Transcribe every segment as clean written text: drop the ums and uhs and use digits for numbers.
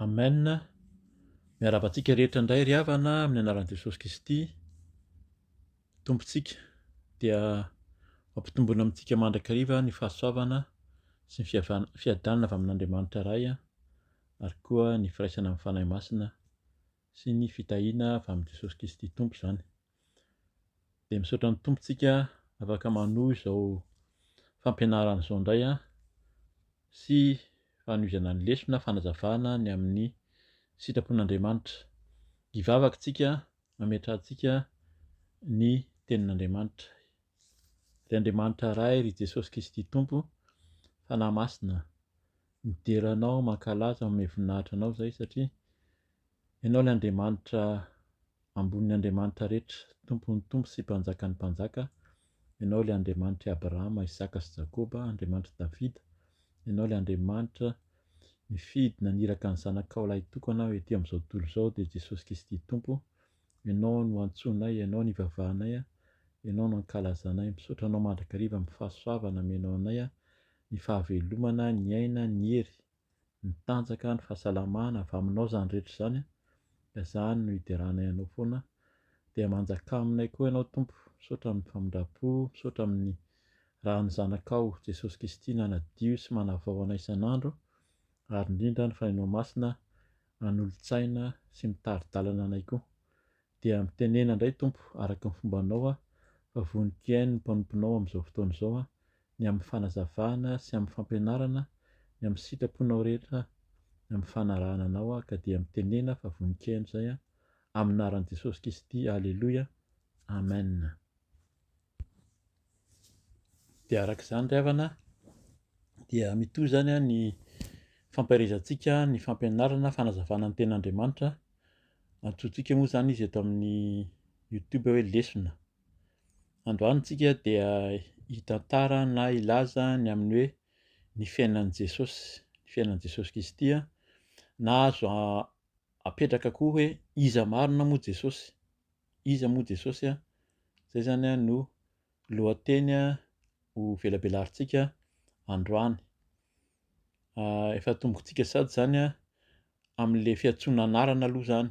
Amen. Miarabantsika rehetra indray ry havana amin'ny anaran'i Jesosy Kristy. Tompontsika dia mampitombona amintsika mandrakariva ny fahasoavana sy ny fiadanana avy amin'Andriamanitra iray ary koa ny firaisana amin'ny fanahy masina sy ny fitahiana avy amin'i Jesosy Kristy Tompo izany. Dia misaotra ny tompontsika afaka manohy izao fampianarana izao indray sy fanovizana ny lesona fanazavana ny amin'ny sitrapon'Andriamanitra. Hivavaka isika hametrahantsika ny tenin'Andriamanitra. Ry Andriamanitra iray, ry Jesosy Kristy Tompo, fanahy masina, mideranao mankalaza amin'ny voninahitra anao izay satria ianao ilay Andriamanitra ambonin'ny Andriamanitra rehetra, tompon'ny tompo sy mpanjakan'ny mpanjaka. Ianao ilay Andriamanitra Abrahama, Isaka sy Jakôba, Andriamanitra Davida. Ianao ilay Andriamanitra nifidy naniraka ny zanakao lahy tokana etỳ amin'izao tontolo izao dia Jesosy Kristy Tompo. Ianao no antsoinay, ianao no ivavahanay, ianao no ankalazanay. Misaotra anao mandrakariva amin'ny fahasoavana amenao anay, ny fahavelomana, ny aina, ny hery, ny tanjaka, ny fahasalamana avy aminao izany rehetra izany. Izany no hideranay anao foana dia manjaka aminay koa ianao Tompo. Misaotra amin'ny famindrapo, misaotra amin'ny raha ny zanakao Jesosy Kristy nanadio sy manavao anay isan'andro, ary indrindra ny fanahinao masina hanolo-tsaina sy mitari-dalana anay koa. Dia mitenena indray Tompo araka ny fombanao fa voninkainy ny mpanomponao amin'izao fotoana izao ny amin'ny fanazavana sy amin'ny fampianarana, ny amin'ny sitraponao rehetra, ny amin'ny fanarahana anao ka dia mitenena fa voninkainy izay amin'ny anaran'i Jesosy Kristy. Alleloia. Amen. Dia araka izany ry havana dia mitohy izany ny fampahirizantsika ny fampianarana fanazavana ny tenin'Andriamanitra. Antsointsika moa izany izy eto amin'ny YouTube hoe lesona. Androany isika dia hitantara na hilaza ny amin'ny hoe ny fiainan'i Jesosy, ny fiainan'i Jesosy Kristy na azo apetraka koa hoe iza marina moa Jesosy, iza moa Jesosy izay zany no lohateny ho velabelarintsika androany. Efa tombontsika sady izany amin'ilay fiantsoana anarana aloha izany.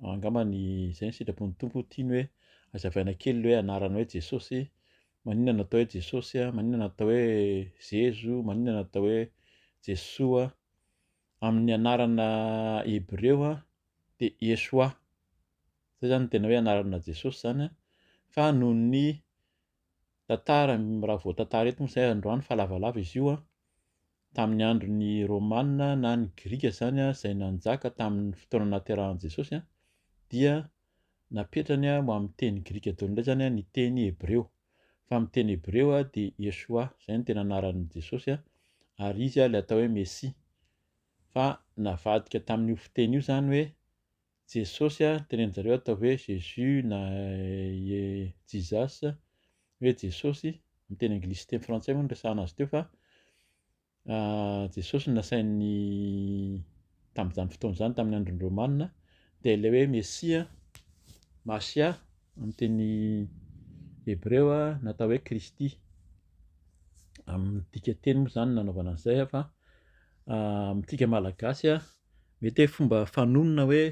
Angamba izay ny sitrapon'ny tompo tiany hoe hazavaina kely ilay hoe anarana hoe Jesosy. Maninona natao hoe Jesosy, maninona natao hoe Jezo, maninona natao hoe Jesoa. Amin'ny anarana hebreo dia Yesoa. Izay zany tena hoe anarana Jesosy izany fa noho ny tantara, raha vao tantara eto moa izay androany fa lavalava izy io tamin'ny andron'ny Rômanina na ny Grika izany izay nanjaka tamin'ny fotoana naterahan'i Jesosy dia napetrany ho amin'ny teny Grika daholo indray izany ny teny hebreo. Fa amin'ny teny hebreo dia Yesoa, izay no tena anaran'i Jesosy ary izy ilay atao hoe Mesia. Fa navadika tamin'io fiteny io izany hoe Jesosy, tenenin-jareo atao hoe Jésus na Jesus hoe Jesosy, amin'ny teny anglisy sy teny frantsay moa no resahana azy teo fa Jesosy no nasain'ny tamin'izany fotoana izany tamin'ny andron'ny Rômanina dia ilay hoe Mesia, Masia amin'ny teny hebreo natao hoe Kristy. Amin'ny dikateny moa izany nanaovana an'izay fa amintsika malagasy mety hoe fomba fanonona hoe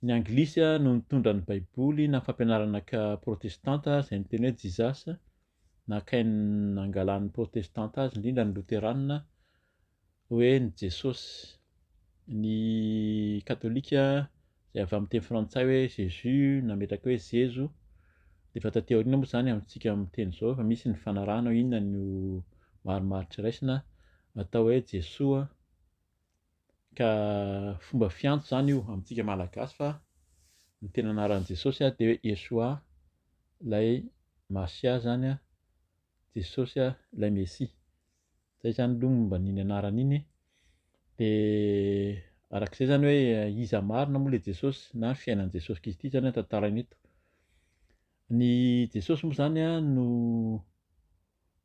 ny anglisy no nitondra ny baiboly na fampianarana protestanta izay miteny hoe Jesus naka nangalan'ny protestanta azy indrindra ny loterana hoe ny Jesosy. Ny katolika izay avy amin'ny teny frantsay hoe Jésus nametraka hoe Jezo. Dia efa taty aoriana moa izany amintsika amin'ny teny izao fa misy ny fanarahana hoe inona no marimaritra iraisina atao hoe Jesoa. Ka fomba fiantso izany io amintsika malagasy fa ny tena anaran'i Jesosy dia hoe Yesoa, ilay Masia zany Jesosy ilay Mesia. Izay zany aloha momba n'iny anarana iny. Dia arak'izay zany hoe iza marina moa ilay Jesosy na ny fiainan'i Jesosy Kristy zany tantarany eto. Ny Jesosy moa zany no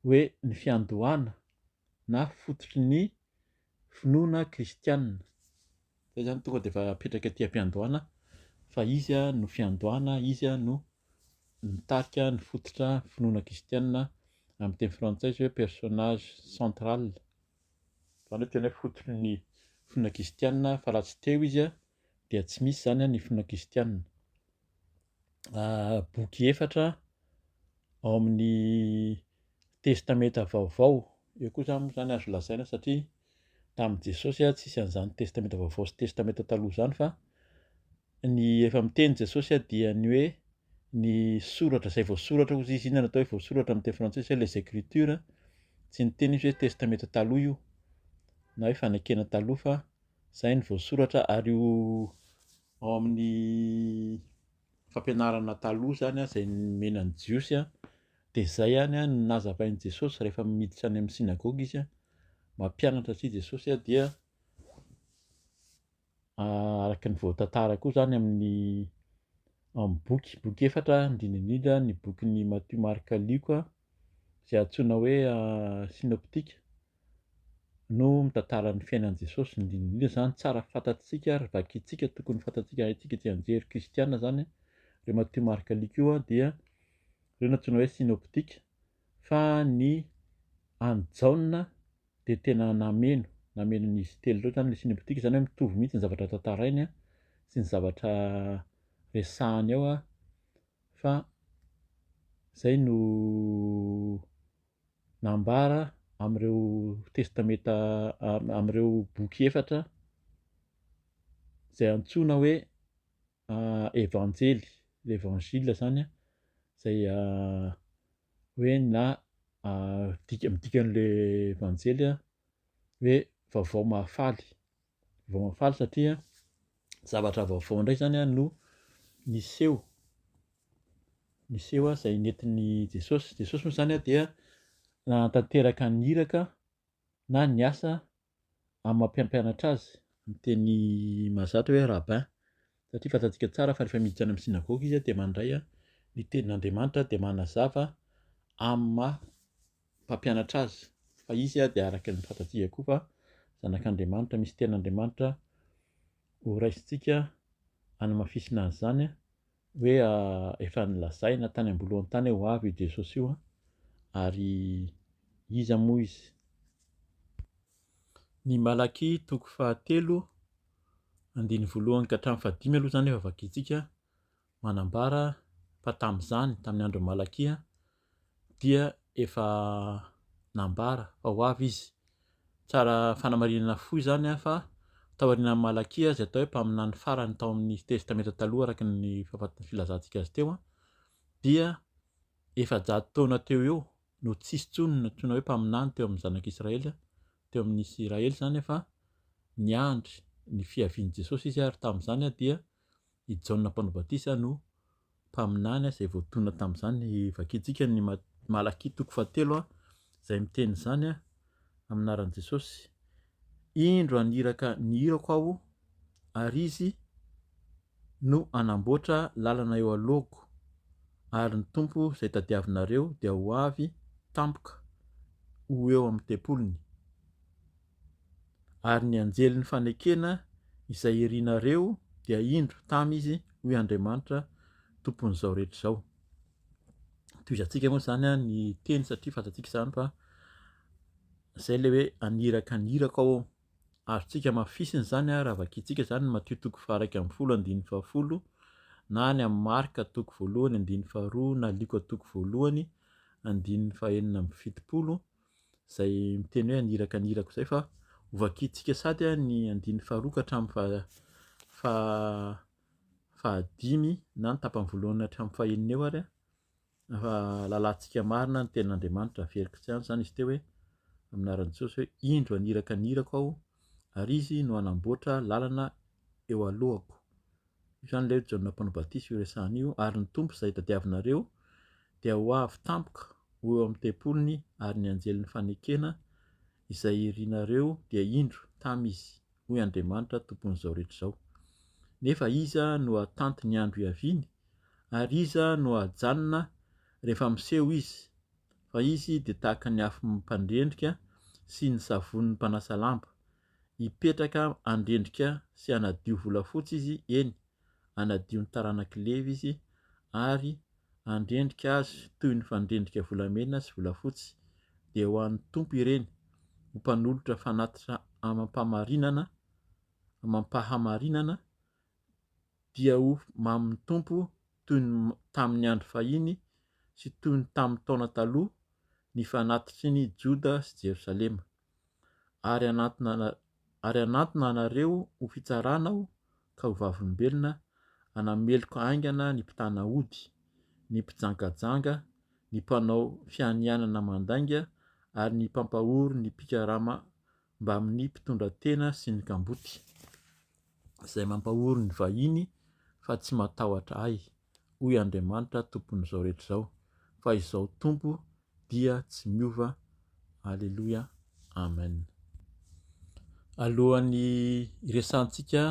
hoe ny fiandohana na fototry ny finoana kristianina. Izay zany tonga dia efa apetraka aty am-piandohana fa izy no fiandohana, izy no nitarika ny fototra finoana kristianina. Amin'ny teny frantsay izy hoe personnage central, izany hoe tena hoe fototry ny fonina kristianina fa raha tsy teo izy dia tsy misy zany ny fonina kristianina. Boky efatra ao amin'ny testameta vaovao, eo koa zany moa zany azo lazaina satria tamin'i Jesosy tsisy an'izany testameta vaovao sy testameta taloha zany, fa ny efa miteny Jesosy dia ny hoe ny soratra izay voasoratra hozy izy, inona natao hoe voasoratra amin'ny teny frantsay les écritures, tsy niteny izy hoe testameta taloha io na hoe fanekena taloha, fa izay ny voasoratra ary io ao amin'ny fampianarana taloha zany izay nomenan'i Jiosy dia izay ihany no nazavain'i Jesosy rehefa miditra any amin'ny sinagoga izy mampianatra an'ity Jesosy dia araka ny voatantara koa zany amin'ny boky efatra indrindra ny bokin'ny Matthieu, Marc, Luc izay antsoina hoe synoptika no mitantara ny fiainan'i Jesosy. Indrindra zany tsara fantatsika ary vakiantsika, tokony fantatsika antsika tsy anjery kristiana zany ireo Matthieu, Marc, Luc dia ireo no antsoina hoe synoptika, fa ny an'i Jaona dia tena namenon'izy telo ireo zany ny synoptika, zany hoe mitovy mihitsy ny zavatra tantarainy sy ny zavatra resahany ao fa izay no nambara amin'ireo testameta amin'ireo boky efatra izay antsoina hoe evanjely, l'évangile zany izay hoe na midikan'ilay evanjely hoe vaovao mahafaly satria zavatra vaovao indray zany no niseho izay nentin'i Jesosy. Jesosy moa zany dia nanatanteraka ny hiraka na ny asa amin'ny mampiampianatra azy, miteny mahazatra hoe rabbin, satria fantatsika tsara fa rehefa miditra any amin'ny sinagoga izy dia mandray ny tenin'Andriamanitra dia manazava amin'ny mpampianatra azy, fa izy dia araka ny fantatsika koa fa zanak'Andriamanitra, misy tenin'Andriamanitra ho raisintsika hanamafisina an'izany hoe efa nilazaina tany ambolohan'ny tany ho avy io Jesosy io ary iza moa izy. Ny Malaky toko 7:1 ka hatramin'ny 5 aloha zany efa vakiantsika manambara fa tamin'izany tamin'ny andro Malaky dia efa nambara fa ho avy izy. Tsara fanamarinana fohy zany fa tao aorianan'ny Malaky izay atao hoe mpaminany farany tao amin'ny testameta taloha araka ny filazantsika azy teo dia efa 100 taona teo eo no tsisy intsony natsoina hoe mpaminany teo amin'ny zanak'Israely, teo amin'ny Israely zany fa niandry ny fiavian'i Jesosy izy ary tamin'izany dia i Jaona Mpanobatisa no mpaminany izay voatonona tamin'izany. Vakiantsika ny Malaky toko 7 izay miteny izany amin'ny anaran'i Jesosy: indro aniraka ny hirako aho ary izy no anamboatra lalana eo alohako, ary ny tompo izay tadiavinareo dia ho avy tampoka ho eo amin'ny tempolony, ary ny anjelin'ny fanekena izay irianareo dia indro tamy izy hoy Andriamanitra tompon'izao rehetra izao. Toizantsika moa zany ny teny satria fantatsika izany fa izay ilay hoe aniraka ny hirako aho, azontsika mafisina zany raha vakiantsika zany Matthieu toko 1:1-10 na ny amin'ny Marka toko 1:1-2 na Luka toko 1:1-7 izay miteny hoe aniraka ny hirako izay, fa ho vakiantsika sady ny 2 ka hatramin'ny 5 na ny tapany voalohany hatramin'ny 9 eo ary fa lalantsika marina ny tenin'Andriamanitra. Averiko tsy zany izy teo hoe amin'ny anaran'i Jesosy hoe indro aniraka ny hirako aho ary izy no anamboatra lalana eo alohako. Io zany ilay Jaona Mpanobatisa io resahana io, ary ny tompo izay tadiavinareo dia ho avy tampoka ho eo amin'ny tempolony, ary ny anjelin'ny fanekena izay irianareo dia indro tamy izy hoy Andriamanitra tompon'izao rehetra izao. Nefa iza no hatanty ny andro hiaviany, ary iza no hajanona rehefa miseho izy, fa izy dia tahaka ny afo mpandrendrika sy ny savony mpanasa lamba, hipetraka handrendrika sy hanadio volafotsy izy, eny hanadio ny taranaka leva izy, ary handrendrika azy toy ny fandrendrika volamena sy volafotsy, dia ho an'ny tompo ireny, ho mpanolotra fanatitra amam-pamarinana mampahamarinana dia ho mamin'ny Tompo toy ny tamin'ny andro fahiny sy toy ny tamin'ny taona taloha ny fanatitry ny Joda sy Jerosalema. Ary anatona anareo ho fitsaranao ka ho vavolombelona, anameloko aingana ny mpitana ody, ny mpijangajanga, ny mpanao fianianana mandainga ary ny mpampahory ny mpikarama mba amin'ny mpitondra tena sy ny kamboty, izay mampahory ny vahiny fa tsy matahotra ahy, hoy Andriamanitra tompon'izao rehetra izao, fa izao Tompo dia tsy miova. Alleluia, amen. Alohan'ny iresantsika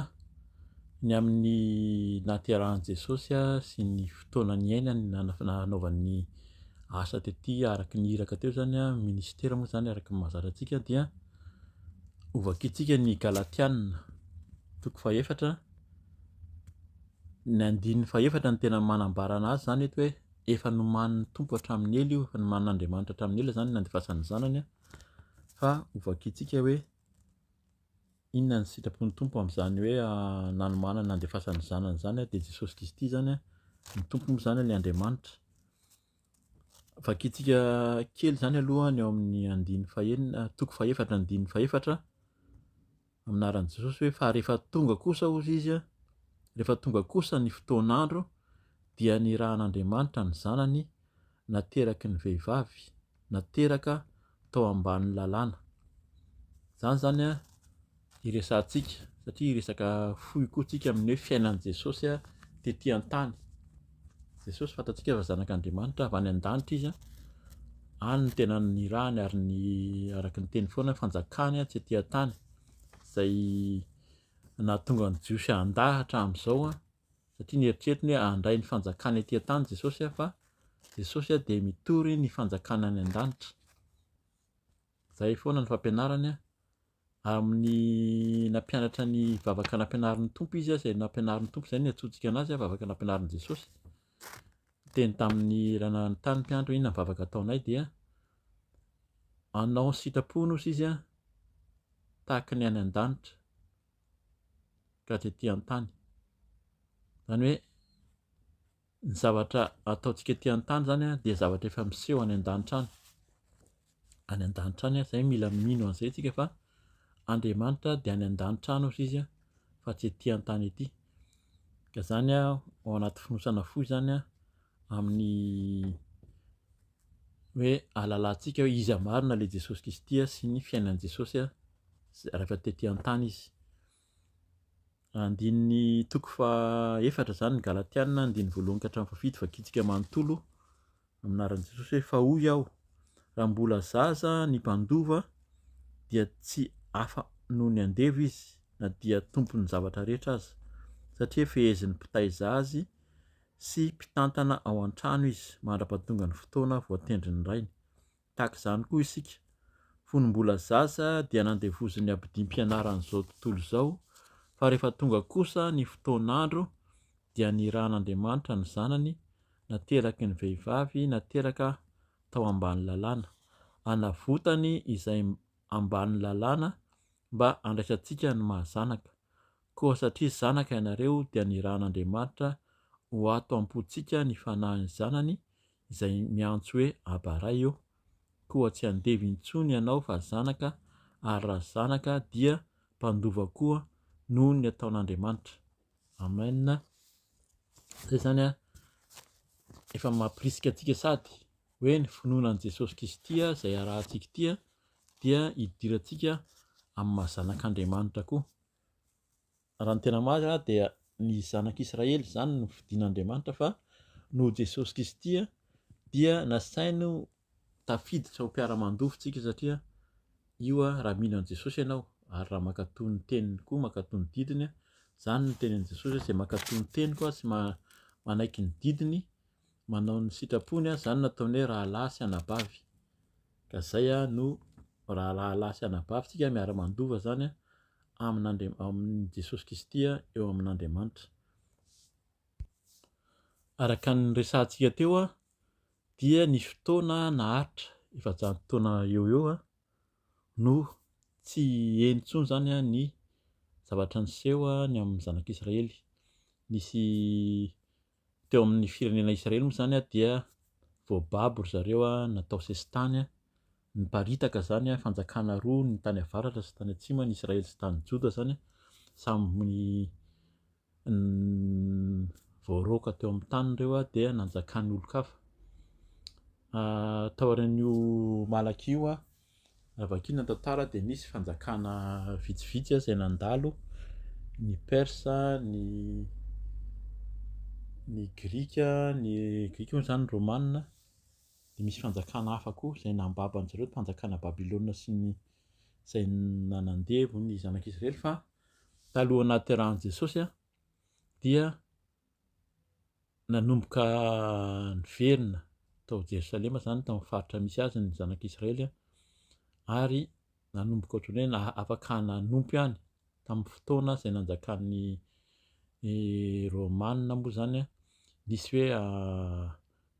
ny amin'ny nahaterahan'i Jesosy sy ny fotoana ny ainany nanaovan'ny asa tetỳ araky ny iraka teo zany ministera moa zany araky ny mahazatra antsika, dia ovakitsika ny Galatianina 4:, ny 9:4 ny tena manambara anazy zany eto hoe efa nomanin'ny Tompo hatramin'ny ela io, efa nomanin'Andriamanitra hatramin'ny ela zany nandefasan'ny zanany, fa ovakitsika hoe inona ny sitrapon'ny Tompo amin'izany hoe nanomana nandefasan'ny zanany zany dia Jesosy Kristy zany ny Tompo moa zany ilay Andriamanitra. Vakitsika kely zany aloha ny eo amin'ny 4:4 aminaran'i Jesosy hoe fa rehefa tonga kosa hozy izy, rehefa tonga kosa ny fotoan'andro dia nirahan'Andriamanitra ny zanany nateraky ny vehivavy, nateraka tao ambanin'ny lalàna. Zany zany iresantsika, satria iresaka fohy koa tsika amin'ny hoe fiainan'i Jesosy tetỳ an-tany. Jesosy fantatsika fa zanak'Andriamanitra, avy any an-danitra izy, any ny tena nirahany ary ny araky ny teny foana fanjakany tsy etỳ an-tany, izay nahatonga ny Jiosy handahatra amin'izao, satria nieritreretiny hoe handray ny fanjakany etỳ an-tany Jesosy, fa Jesosy dia mitory ny fanjakana any an-danitra. Izay foana ny fampianarany amin'ny nampianatra ny vavaka nampianarin'ny Tompo izy, izay nampianarin'ny Tompo izay ny antsointsika anazy vavaka nampianarin'i Jesosy. Teny tamin'ny ranahantany mpianatra, inona ny vavaka ataonay, dia anao ny sitrapony hozy izy tahaka ny any an-danitra ka tetỳ an-tany. Zany hoe ny zavatra ataontsika etỳ an-tany zany dia zavatra efa miseho any an-danitra any. Any an-danitra any, izay mila mino an'izay tsika fa Andriamanitra dia any an-danitra any hozy izy fa tsy etỳ an-tany etỳ. Ka zany ao anaty fonosana fohy zany amin'ny hoe ahalalantsika hoe iza marina ilay Jesosy Kristy sy ny fiainan'i Jesosy rehefa tetỳ an-tany izy. 4:4 zany ny Galatianina 1:1-7, vakitsika manontolo aminaran'i Jesosy hoe fa hoy aho, raha mbola zaza ny mpandova dia tsy hafa noho ny andevo izy na dia tompony zavatra rehetra aza, satria fehezin'ny mpitaiza azy sy mpitantana ao an-trano izy mandra-pahatonga ny fotoana voatendry ny rainy. Tahaka izany koa isika, fony mbola zaza dia nandevozin'ny ampidim-pianaran'izao tontolo izao, fa rehefa tonga kosa ny fotoan'andro dia nirahan'Andriamanitra ny zanany nateraky ny vehivavy, nateraka tao ambany lalàna, anavotany izay ambany lalàna mba andraisantsika ny mahazanaka. Koa satria zanaka ianareo dia nirahan'Andriamanitra ho ato am-pontsika ny fanahin'ny zanany izay miantso hoe Abaray eo. Koa tsy andevy intsony ianao fa zanaka, ary raha zanaka dia mpandova koa noho ny ataon'Andriamanitra. Amen. Zay zany efa mampirisika antsika sady hoe ny finoanan'i Jesosy Kristy izay arahantsika ity dia hidirantsika amin'ny mahazanak'Andriamanitra koa. Raha ny tena marina dia ny zanak'Israely zany no fidin'Andriamanitra, fa no Jesosy Kristy dia nasainy tafiditra ho mpiara-mandovontsika, satria io raha mino an'i Jesosy ianao ary raha mankatoy ny teniny koa, mankatoy ny didiny, zany ny tenin'i Jesosy, izay mankatoy ny teny koa sy manaiky ny didiny, manao ny sitrapony, zany nataony hoe rahalahy sy anabavy. Ka zay no rahalahy sy anabavy tsika miara-mandova zany amin'ny Jesosy Kristy eo amin'Andriamanitra. Araka ny resantsika teo dia ny fotoana naharitra efa-jato taona eo no tsy heny intsony zany ny zavatra niseho ny amin'ny zanak'Israely. Nisy teo amin'ny firenena Israely moa zany dia voababo ry zareo natao sesitany, niparitaka zany fanjakana roa, ny tany avaratra sy tany atsimo, ny Israely sy tany Joda zany samy voaroka teo amin'ny tany ireo dia nanjakan'ny olon-kafa. Tao aorian'io malaka io vakina tantara dia nisy fanjakana vitsivitsy izay nandalo, ny Persa, ny Grika moa zany Romanina, dia misy fanjakana hafa koa izay nambaba an'izareo, fanjakana Babilôna sy ny izay nanandevo ny zanak'Israely. Fa taloha nahaterahan'i Jesosy dia nanomboka niverina tao Jerosalema zany tamin'ny faritra misy azy ny zanak'Israely, ary nanomboka ohatran'ny hoe afaka nanompo ihany tamin'ny fotoana izay nanjakan'ny Romanina moa zany. Nisy hoe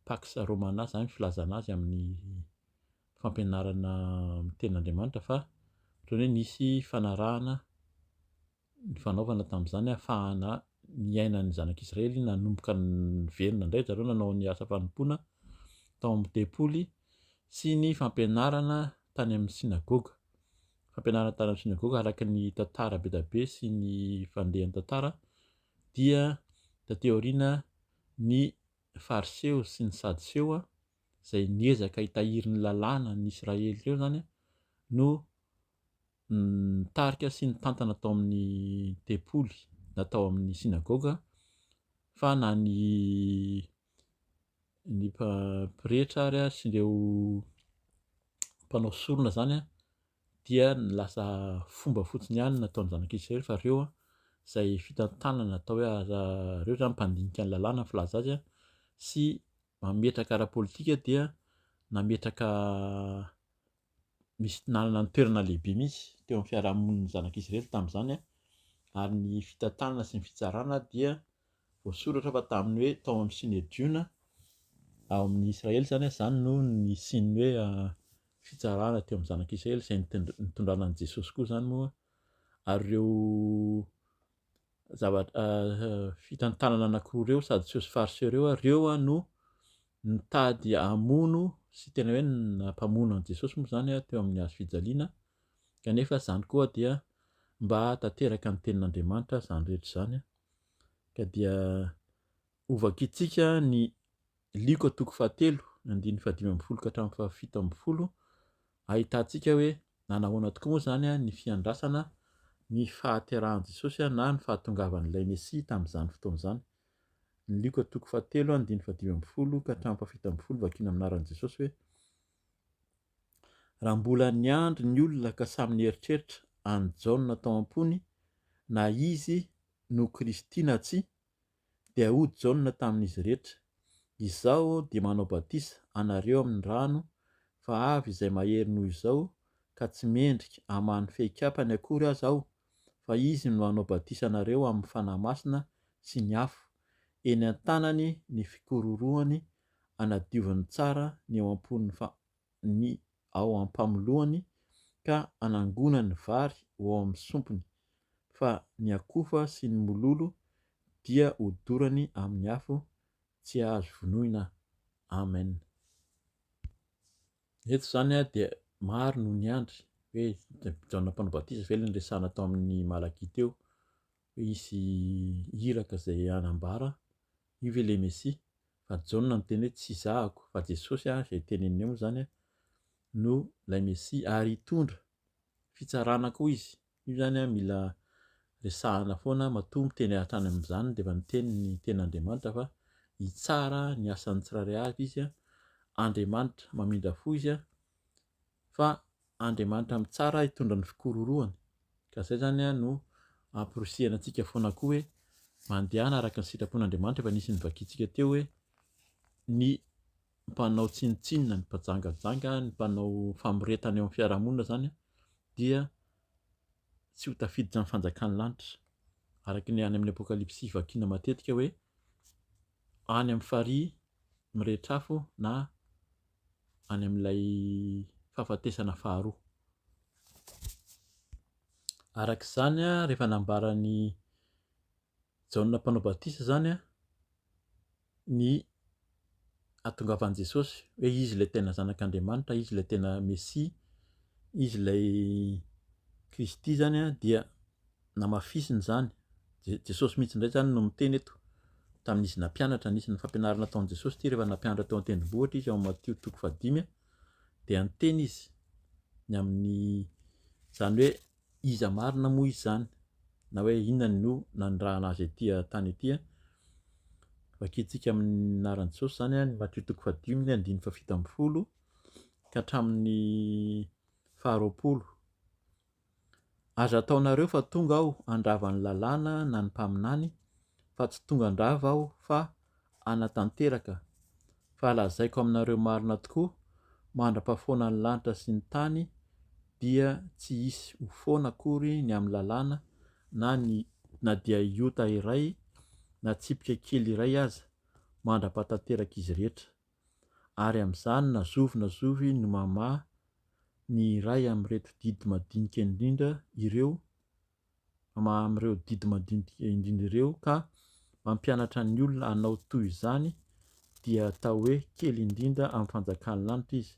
Pax Romana zany filazana azy amin'ny fampianarana amin'ny tenin'Andriamanitra, fa ohatran'ny hoe nisy fanarahana ny fanaovana tamin'izany ahafahana niainan'ny zanak'Israely nanomboka niverina indray zareo, nanao ny asa fanompoana tao amin'ny tempoly sy ny fampianarana tany amin'ny sinagoga. Fampianarana tany amin'ny sinagoga araka ny tantara be dia be sy ny fandehan'ny tantara dia taty aoriana ny fariseo sy ny sadoseo izay niezaka hitahiry ny lalàna ny Israely ireo zany no nitarika sy nitantana tao amin'ny tempoly na tao amin'ny sinagoga, fa na ny pretra ary sy ireo mpanao sorona zany dia lasa fomba fotsiny ihany nataon'ny zanak'Israely, fa ireo izay fitantanana atao hoe ireo zany mpandinika ny lalàna filaza azy sy mametraka ara-pôlitika, dia nametraka misy nanana ny toerana lehibe mihitsy teo amin'ny fiarahamoniny zanak'Israely tamin'izany. Ary ny fitantanana sy ny fitsarana dia voasoratra fa tamin'ny hoe tao amin'ny Sinédriona ao amin'ny Israely zany zany no nisian'ny hoe fitsarana teo amin'ny zanak'Israely izay nitondrana an'i Jesosy koa zany moa. Ary ireo fitantanana anankiroa ireo, sadoseo sy fariseo ireo no nitady hamono sy tena hoe nampamono an'i Jesosy moa zany teo amin'ny hazo fijaliana, kanefa zany koa dia mba tanteraka ny tenin'Andriamanitra zany rehetra zany. Ka dia ovakitsika ny Liko 3:1-5 ka hatramin'ny 7, ahitantsika hoe nanahoana tokoa moa zany ny fiandrasana ny fahaterahan'i Jesosy na ny fahatongavan'ilay Mesia tamin'izany fotoana izany. Ny Liko 3:1-5 ka hatramin'ny 7, vakina amin'ny anaran'i Jesosy hoe: raha mbola niandry ny olona ka samy nieritreritra any Jaona tao am-pony na izy no Kristy na tsia, dia hody Jaona tamin'izy rehetra: izaho dia manao batisa anareo amin'ny rano, fa avy izay mahery noho izao ka tsy mendrika hamany fehin-kampany akory aza aho, fa izy no manao batisa anareo amin'ny fanahy masina sy ny afo. Eny an-tanany ny fikororoany anadiovany tsara ny ao ampamolohany ka anangonany vary ho ao amin'ny sompony, fa ny akofa sy ny mololo dia hodorany amin'ny afo, tsy azo vonoina. Amen. Eto zany dia maro no niandry hoe Jaona mpanao batisa ve ilay niresahana tao amin'ny Malaki teo hoe isy iraka izay hanambara io ve ilay Mesia, fa Jaona niteny hoe tsy izahako, fa Jesosy izay teneniny eo moa zany no ilay Mesia, ary hitondra fitsarana koa izy. Io zany mila resahana foana, matoa miteny hatrany amin'izany dia efa niteny ny tenin'Andriamanitra fa hitsara ny asan'ny tsirairay avy izy, Andriamanitra mamindra fo izy, fa Andriamanitra mitsara hitondra ny fikororoany. Ka izay zany no amporosiana antsika foana koa hoe mandehana araka ny sitrapon'Andriamanitra. Efa nisy nivakitsika teo hoe ny mpanao tsinitsinina, ny mpajangajanga, ny mpanao famoretana eo amin'ny fiarahamonina zany dia tsy ho tafiditra amin'ny fanjakan'ny lanitra, araka ny any amin'ny Apokalipsy vakiana matetika hoe any amin'ny farihy mirehitra afo na any amin'ilay fahafatesana faharoa. Arak'izany rehefa nambarany Jaona mpanao batisa zany ny ahatongavan'i Jesosy hoe izy ilay tena zanak'Andriamanitra, izy ilay tena Mesia, izy ilay Kristy zany dia namafisiny zany. Jesosy mihitsy indray zany no miteny eto tamin'izy nampianatra, anisan'ny fampianarana nataon'i Jesosy ty rehefa nampianatra teo an-tendrombohitra izy ao amin'ny Matteo 5 dia niteny izy ny amin'ny zany hoe iza marina moa izy zany, na hoe inona no nandrahana azy etỳ tany etỳ. Vakiantsika amin'ny anaran'i Jesosy zany ny Matteo 5:17 ka hatramin'ny 20. Aza ataonareo fa tonga aho handrava ny lalàna na ny mpaminany, fa tsy tonga handrava aho fa hanatanteraka. Fa lazaiko aminareo marina tokoa, mandra-pahafoana ny lanitra sy ny tany dia tsy hisy ho foana akory ny amin'ny lalàna na dia iota iray na tsipika kely iray aza mandra-pahatanteraka izy rehetra. Ary amin'izany na zovy no mamaha ny iray amin'ireto didy madinika indrindra ireo, mamaha amin'ireo didy madinika indrindra ireo ka mampianatra ny olona hanao toy izany, dia atao hoe kely indrindra amin'ny fanjakan'ny lanitra izy.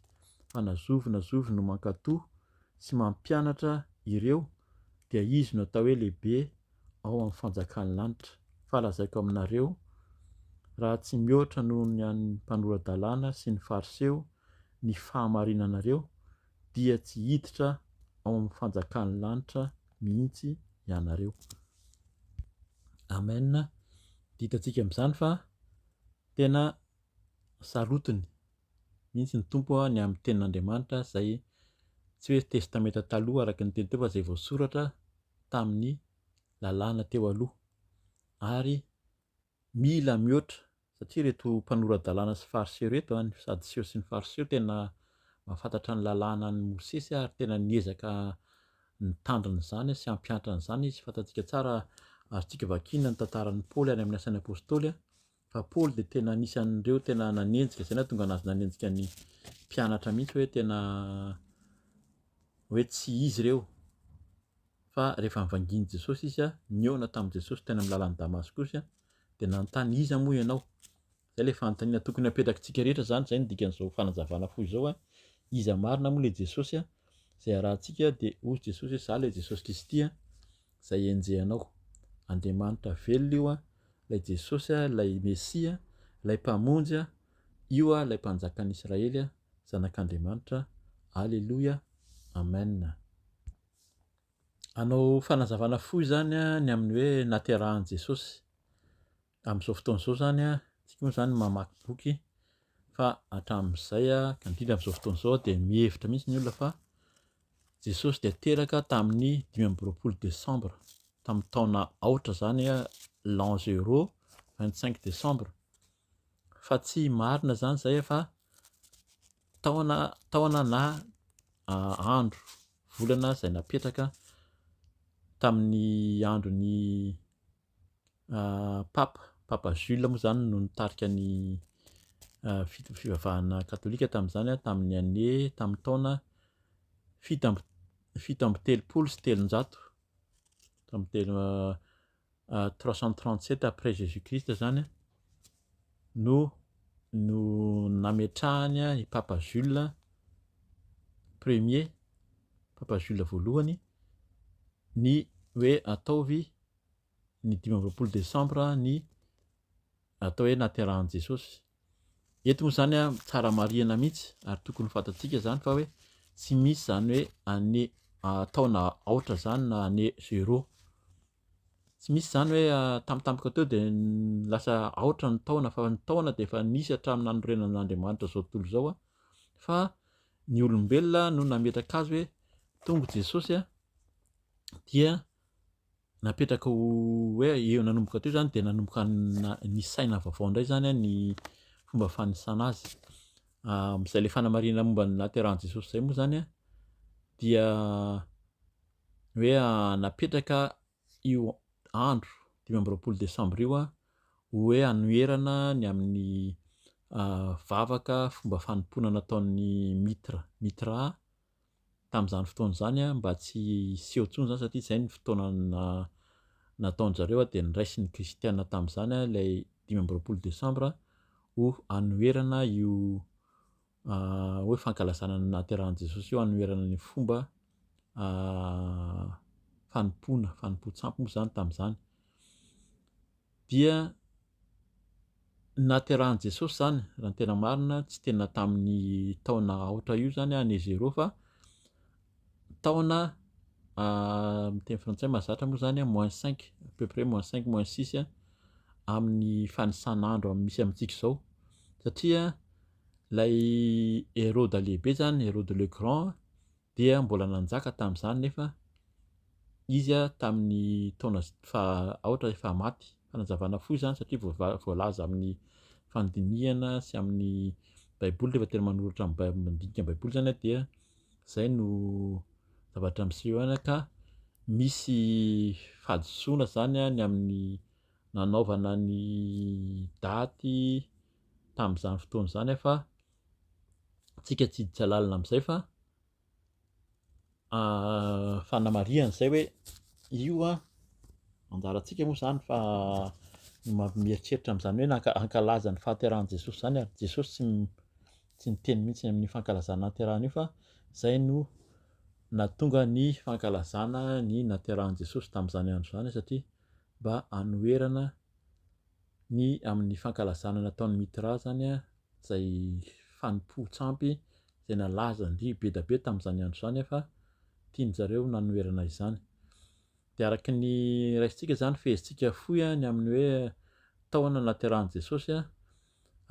Fa na zovy no mankatoa sy mampianatra ireo, dia izy no atao hoe lehibe ao amin'ny fanjakan'ny lanitra. Fa lazaiko aminareo, raha tsy mihoatra noho ny an'ny mpanoran-dalàna sy ny fariseo ny fahamarinanareo, dia tsy hiditra ao amin'ny fanjakan'ny lanitra mihitsy ianareo. Amen. Ditantsika amin'izany fa tena sarotiny mihitsy ny tompo ny amin'ny tenin'Andriamanitra izay tsy hoe testamenta taloha araka ny teny teo fa izay voasoratra tamin'ny lalàna teo aloha. Ary mila mihoatra satria reto mpanora-dalàna sy fariseo reto ny sadiseo sy ny fariseo tena mahafantatra ny lalàna ny Mosesy ary tena niezaka nitandrina izany sy hampianatra izany izy. Fantatsika tsara azontsika vakiana ny tantaran'i Paoly any amin'ny asan'ny apôstôly, fa Paoly dia tena anisan'ireo tena nanenjika, izay nahatonga anazy nanenjika ny mpianatra mihitsy hoe tena hoe tsy izy ireo. Fa rehefa nivangian'i Jesosy izy nihaona tamin'i Jesosy teny amin'ny lalan'i Damaskosy dia nanontany iza moa ianao. Izay ilay fanontaniana tokony hapetrakintsika rehetra zany, izay ny dikan'izao fanazavana fohy izao iza marina moa ilay Jesosy izay arahantsika dia hoy Jesosy hoe izaho ilay Jesosy Kristy izay enjehanao. Andriamanitra velona io ilay Jesosy ilay Mesia, ilay mpamonjy io ilay mpanjakan'i Israely, zanak'Andriamanitra. Alleluia, amen. Hanao fanazavana fohy zany ny amin'ny hoe naterahan'i Jesosy. Amin'izao fotoana izao zany tsika moa zany mamaky boky, fa hatramin'izay ka indrindra amin'izao fotoana izao dia mihevitra mihitsy ny olona fa Jesosy dia teraka tamin'ny 25 Desambra tamin'ny taona aotra zany l'an 25 Desambra. Fa tsy marina zany izay fa taona na andro volana izay napetraka tamin'ny andron'ny Papa Jules moa zany no nitarika ny fivavahana katolika tamin'izany tamin'ny année tamin'ny taona 737 tamin'ny 337 après Jésus-Christ zany no nametrahany i Papa Jules premier, Papa Jules voalohany, ny hoe ataovy ny 25 Desambra ny atao hoe naterahan'i Jesosy. Eto moa zany tsara marihana mihitsy ary tokony fantatsika zany fa hoe tsy misy zany hoe année taona aotra zany na année 0. Tsy misy zany hoe tampotampoka teo dia lasa aotra ny taona, fa ny taona dia efa nisy hatramin'ny nanorenan'Andriamanitra zao tontolo izao fa ny olombelona no nametraka azy hoe tonga Jesosy dia napetraka hoe eo nanomboka teo zany dia nanomboka ny saina vaovao indray zany ny fomba fanisana azy. Amin'izay ilay fanamarinana momba ny naterahan'i Jesosy izay moa zany dia hoe napetraka io andro 25 Desambra io hoe hanoerana ny amin'ny vavaka fomba fanompoana nataon'ny Mitra tamin'izany fotoana izany mba tsy hiseho intsony zany satria izay ny fotoana nataon'zareo dia niraisy ny kristianina tamin'izany ilay 25 Desambra ho anoherana io hoe fankalazana ny nahaterahan'i Jesosy io, anoherana ny fomba fanompo-tsampy moa zany tamin'izany. Dia nahaterahan'i Jesosy zany raha ny tena marina tsy tena tamin'ny taona aotra io zany année 0 fa taona miteny frantsay mahazatra moa zany -5 à peu près -5 -6 amin'ny fanisan'andro misy amintsika izao, satria ilay Hérode lehibe zany, Hérode le Grand dia mbola nanjaka tamin'izany nefa izy tamin'ny taona aotra efa maty. Fanazavana fohy zany satria voalaza amin'ny fandinihana sy amin'ny baiboly rehefa tena manoratra mandinika ny baiboly zany dia izay no zavatra miseho any ka misy fahadisoana zany ny amin'ny nanaovana ny daty tamin'izany fotoana izany fa tsika tsy hiditra lalina amin'izay fa fanamariana izay hoe io anjarantsika moa zany fa mieritreritra amin'izany hoe hankalaza ny fahaterahan'i Jesosy zany ary Jesosy tsy niteny mihitsy amin'ny fankalazana nahaterahana io fa izay no nahatonga ny fankalazana ny nahaterahan'i Jesosy tamin'izany andro izany satria mba anoherana ny amin'ny fankalazana nataon'ny Mitra zany izay fanompo-tsampy izay nalaza ndry be da be tamin'izany andro izany fa tian'zareo nanoherana izany. Dia araka ny raisintsika zany fehezintsika fohy ny amin'ny hoe taona nahaterahan'i Jesosy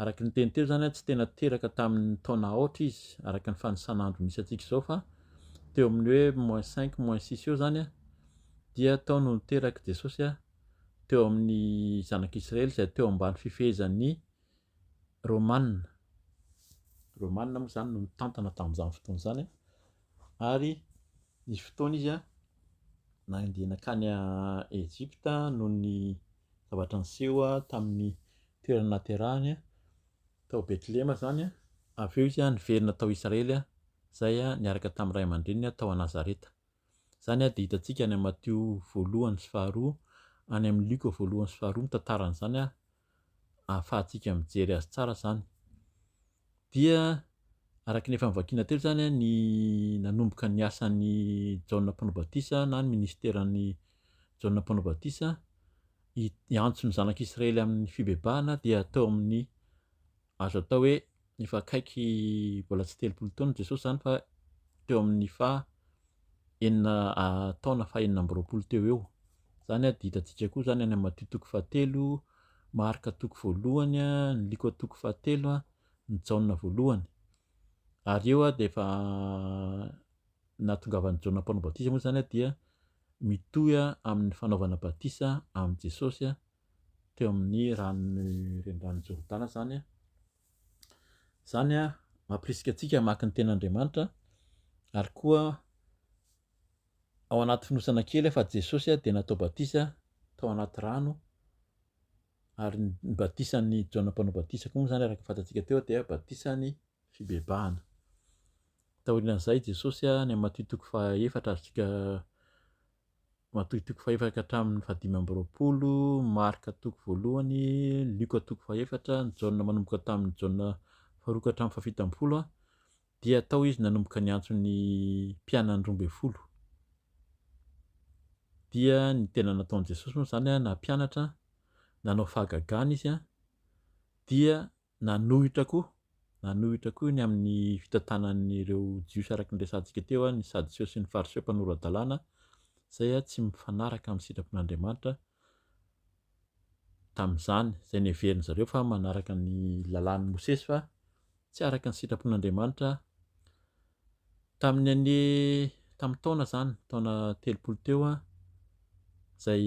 araka ny teny teo zany tsy tena teraka tamin'ny taona aotra izy araka ny fanisan'andro misy antsika izao fa teo amin'ny hoe -5 -6 eo zany dia tao no niteraka Jesosy teo amin'ny zanak'Israely izay teo ambany fifehezan'ny Romanina moa zany no nitantana tamin'izany fotoana izany ary nisy fotoana izy nandeha nakany Ejipta noho ny zavatra niseho tamin'ny toerana nahaterahany tao Betlehema zany avy eo izy niverina tao Israely izay niaraka tamin'ny ray aman-dreniny tao Nazareta. Izany dia hitantsika any amin'ny Matteo 1 sy 2, any amin'ny Luka 1 sy 2 mitantaran'izany ahafahantsika mijery azy tsara zany. Dia araka ny efa nivakiana teo zany ny nanomboka ny asan'ny Jaona Mpanobatisa na ny ministeran'ny Jaona Mpanobatisa hiantso ny zanak'Israely amin'ny fibebahana dia tao amin'ny azo atao hoe efa akaiky mbola tsy 30 taona Jesosy zany fa teo amin'ny taona faha-enina amby roapolo teo eo. Zany dia hitantsika koa zany any amin'ny Matteo 1, Marka 1, ny Luka 1, ny Jaona 1. Ary eo dia efa nahatongavan'ny Jaona Mpanobatisa moa zany dia mitohy amin'ny fanaovana batisa amin'i Jesosy teo amin'ny renirano Jordana zany. Zany mampirisika antsika maka ny ten'Andriamanitra ary koa ao anaty fonosana kely fa Jesosy dia natao batisa tao anaty rano ary ny batisan'ny Jaona Mpanobatisa koa moa zany araka fantatsika teo dia batisany fibebahana. Taorian'izay Jesosy ny Matteo 4 azontsika Matteo 4 hatramin'ny 5, Marka 1, Luka 4, ny Jaona manomboka tamin'ny Jaona 2 hatramin'ny 7 dia tao izy nanomboka niantso ny mpianany 12. Dia ny tena nataon'i Jesosy moa zany na mpianatra nanao fahagagana izy dia nanohitra koa ny amin'ny fitantanan'ireo jiosy araka ny resantsika teo ny sadiseo sy ny fariseo mpanorandalàna izay tsy mifanaraka amin'ny sitrapon'Andriamanitra tamin'izany, izay neveriny zareo fa manaraka ny lalàn'i Mosesy fa tsy araka ny sitrapon'Andriamanitra tamin'ny taona zany taona 30 teo izay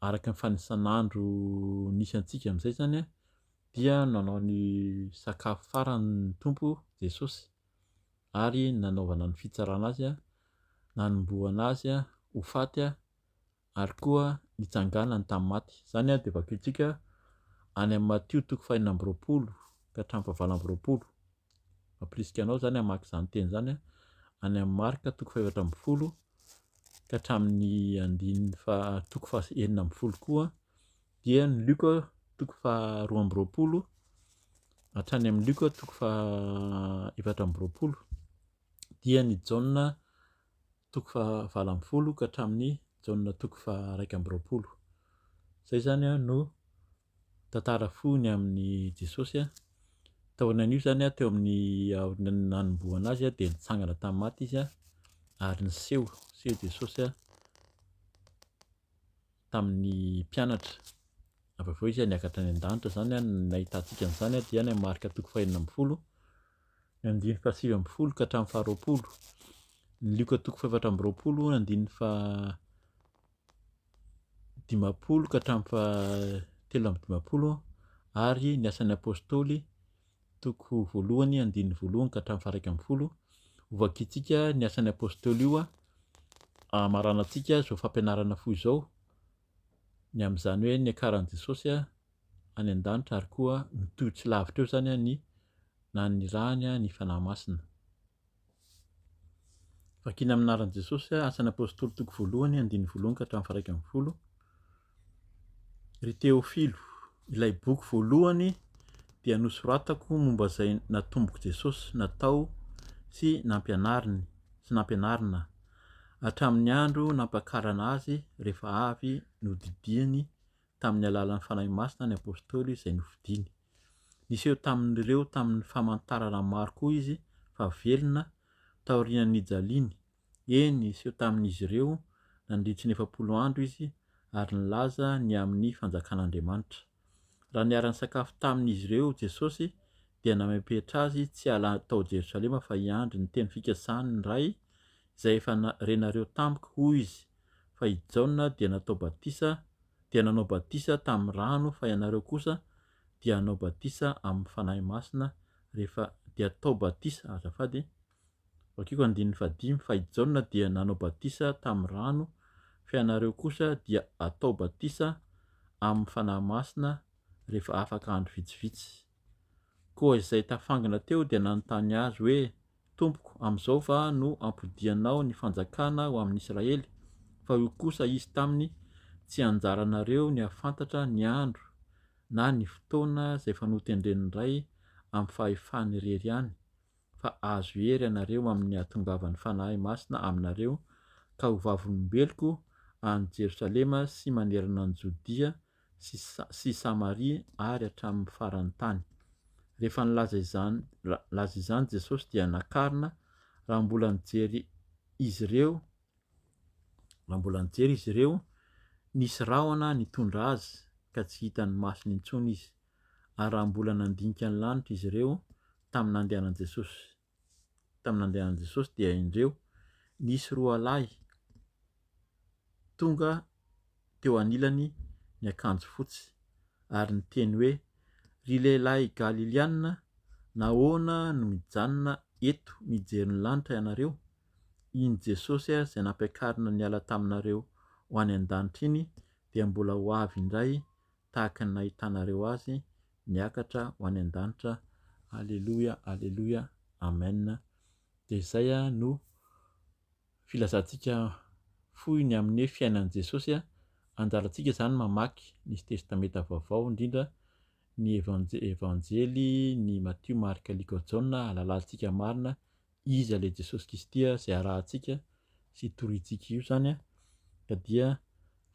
araka ny fanisan'andro nisy antsika amin'izay zany dia nanao ny sakafo farany ny tompo Jesosy ary nanaovana ny fitsarana azy nanombohana azy ho faty ary koa nitsanganany tamin'ny maty. Zany dia vakintsika any amin'ny Matteo 4 ka hatramin'ny 20. Mampirisika anao zany hamaky izany teny zany any amin'ny marika toko 7 ka hatramin'ny andiny toko 9 koa dia ny Luka toko 12 hatrany amin'ny Luka toko 7 dia ny Jaona toko 9 ka hatramin'ny Jaona toko 11. Zay zany no tantara fony amin'ny Jesosy taonan'io zany teo amin'ny nanomboana azy dia nitsangana tamin'ny maty izy ary niseho Jesosy tamin'ny mpianatra. Avy eo izy niakatra any an-danitra zany nahitantsika an'izany dia ny marika toko 19, ny andiny 20 ka hatramin'ny 20. Ny Luka toko 7 ny andiny 50 ka hatramin'ny 13 ary ny asan'ny apôstôly toko 1 andiny 1 ka hatramin'ny 11. Ovakitsika ny asan'ny apôstôly io amaranantsika izao fampianarana fohy izao ny amin'izany hoe niakaran'i Jesosy any an-danitra ary koa nitoy tsy lavitra eo zany ny nanirahany ny fanahy masina. Vakina amin'ny anaran'i Jesosy asan'ny apôstôly toko 1 andiny 1 ka hatramin'ny 11. Ry Teofilo, ilay boky voalohany dia nosoratako momba izay natomboko Jesosy natao sy nampianarina hatramin'ny andro nampakarana azy rehefa avy nodidihany tamin'ny alalan'ny fanahy masina ny apôstôly izay novidiany. Niseho tamin'ireo tamin'ny famantarana maro koa izy fa velona taorian'ny jaliany. Eny niseho tamin'izy ireo nandritry ny 70 andro izy ary nilaza ny amin'ny fanjakan'Andriamanitra. Raha niara nisakafo tamin'izy ireo Jesosy dia namepetra azy tsy hala tao Jerosalema fa hiandry ny teny fikasany ny ray izay efa renareo tampoka hoy izy fa i Jaona dia nanao batisa tamin'ny rano fa ianareo kosa dia hanao batisa amin'ny fanahy masina rehefa dia tao batisa azafady. Vakiko andin'ny 15 fa i Jaona dia nanao batisa tamin'ny rano fa ianareo kosa dia atao batisa amin'ny fanahy masina rehefa afaka andro vitsivitsy. Koa izay tafangana teo dia nanontany azy hoe, Tompoko, amin'izao va no ampodianao ny fanjakana ho amin'ny Israely? Fa io kosa izy taminy tsy anjaranareo ny ahafantatra ny andro na ny fotoana izay efa notendren'ny ray amin'ny fahefany irery ihany, fa azo hery ianareo amin'ny ahatongavan'ny fanahy masina aminareo ka ho vavolombeloko any Jerosalema sy manerana ny Jodia sy Samaria ary hatramin'ny faran'ny tany. Rehefa nilaza izany Jesosy dia nakarina raha mbola nijery izy ireo nisy rahona nitondra azy ka tsy hitany masony intsony izy. Ary raha mbola nandinika ny lanitra izy ireo tamin'ny nandehanan'i Jesosy dia indreo nisy 2 lahy tonga teo anilany ny akanjo fotsy ary niteny hoe, ry lehilahy Galiliana, nahoana no mijanona eto mijery ny lanitra ianareo? Iny Jesosy izay nampiakarina niala taminareo ho any an-danitra iny dia mbola ho avy indray tahaka ny nahitanareo azy niakatra ho any an-danitra. Alleluia, alleluia, amen. Dia izay no filazantsika fohy ny amin'ny fiainan'i Jesosy. Anjarantsika izany mamaky ny testameta vaovao, indrindra ny evanjely, ny Matthieu, Marika, Luka, Jaona, halalantsika marina izy ilay Jesosy Kristy izay arahantsika sy torintsika io zany ka dia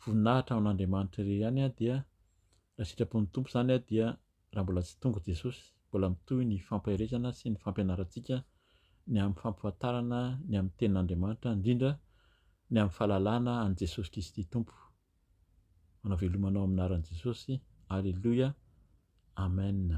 voninahitra ao an'Andriamanitra irery ihany dia raha sitrapon'ny Tompo zany dia raha mbola tsy tonga Jesosy mbola mitohy ny fampiresana sy ny fampianarantsika ny amin'ny fampahafantarana ny amin'ny tenin'Andriamanitra, indrindra ny amin'ny fahalalana an'i Jesosy Kristy Tompo. Manao velomanao amin'ny anaran'i Jesosy. Alleluia, amen.